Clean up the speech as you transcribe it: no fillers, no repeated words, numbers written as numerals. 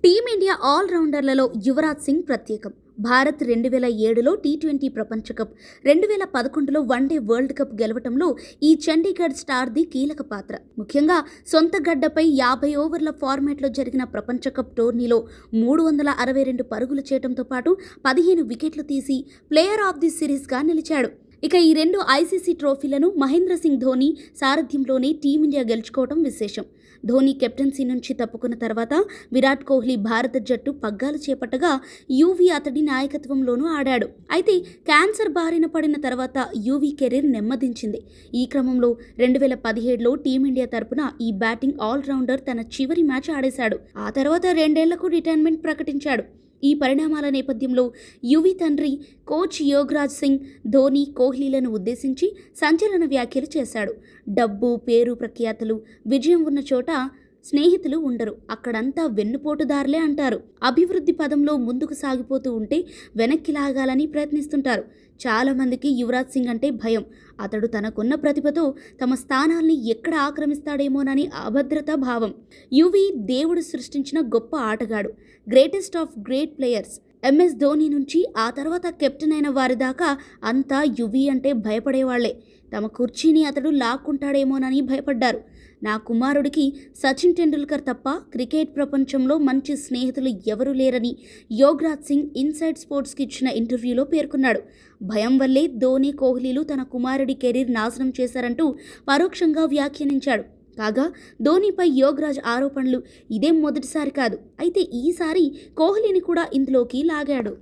Team India ఆల్రౌండర్లలో Yuvraj Singh ప్రత్యేకం. Bharat 2007లో T20 ప్రపంచ cup, 2011లో one day world cup గెలవటంలో ఈ చండీగఢ్ స్టార్ది కీలక పాత్ర. ముఖ్యంగా సొంత గడ్డపై 50 ఓవర్ల ఫార్మాట్లో జరిగిన ప్రపంచ కప్ టోర్నీలో 362 పరుగులు చేయడంతో పాటు 15 వికెట్లు తీసి ప్లేయర్ ఆఫ్ ది సిరీస్గా నిలిచాడు. ఇక ఈ 2 ఐసీసీ ట్రోఫీలను మహేంద్ర సింగ్ ధోని సారథ్యంలోనే టీమిండియా గెలుచుకోవడం విశేషం. ధోని కెప్టెన్సీ నుంచి తప్పుకున్న తర్వాత విరాట్ కోహ్లీ భారత జట్టు పగ్గాలు చేపట్టగా యువీ అతడి నాయకత్వంలోనూ ఆడాడు. అయితే క్యాన్సర్ బారిన పడిన తర్వాత యువీ కెరీర్ నెమ్మదించింది. ఈ క్రమంలో 2017లో టీమిండియా తరపున ఈ బ్యాటింగ్ ఆల్రౌండర్ తన చివరి మ్యాచ్ ఆడేశాడు. ఆ తర్వాత 2 ఏళ్లకు రిటైర్మెంట్ ప్రకటించాడు. ఈ పరిణామాల నేపథ్యంలో యువీ తండ్రి కోచ్ యోగరాజ్ సింగ్ ధోని, కోహ్లీలను ఉద్దేశించి సంచలన వ్యాఖ్యలు చేశాడు. డబ్బు, పేరు, ప్రఖ్యాతలు, విజయం ఉన్న చోట స్నేహితులు ఉండరు, అక్కడంతా వెన్నుపోటుదారులే అంటారు. అభివృద్ధి పదంలో ముందుకు సాగిపోతూ ఉంటే వెనక్కి లాగాలని ప్రయత్నిస్తుంటారు. చాలామందికి యువరాజ్ సింగ్ అంటే భయం. అతడు తనకున్న ప్రతిభతో తమ స్థానాల్ని ఎక్కడ ఆక్రమిస్తాడేమోనని అభద్రతా భావం. యువీ దేవుడు సృష్టించిన గొప్ప ఆటగాడు, greatest of great players. MS Dhoni నుంచి ఆ తర్వాత కెప్టెన్ అయిన వారి దాకా అంతా యువీ అంటే భయపడేవాళ్లే. తమ కుర్చీని అతడు లాక్కుంటాడేమోనని భయపడ్డారు. నా కుమారుడికి సచిన్ టెండూల్కర్ తప్ప క్రికెట్ ప్రపంచంలో మంచి స్నేహితులు ఎవరూ లేరని యోగరాజ్ సింగ్ ఇన్సైడ్ స్పోర్ట్స్కి ఇచ్చిన ఇంటర్వ్యూలో పేర్కొన్నాడు. భయం వల్లే ధోని, కోహ్లీలు తన కుమారుడి కెరీర్ నాశనం చేశారంటూ పరోక్షంగా వ్యాఖ్యానించాడు. కాగా ధోనిపై యోగరాజ్ ఆరోపణలు ఇదేం మొదటిసారి కాదు. అయితే ఈసారి కోహ్లీని కూడా ఇందులోకి లాగాడు.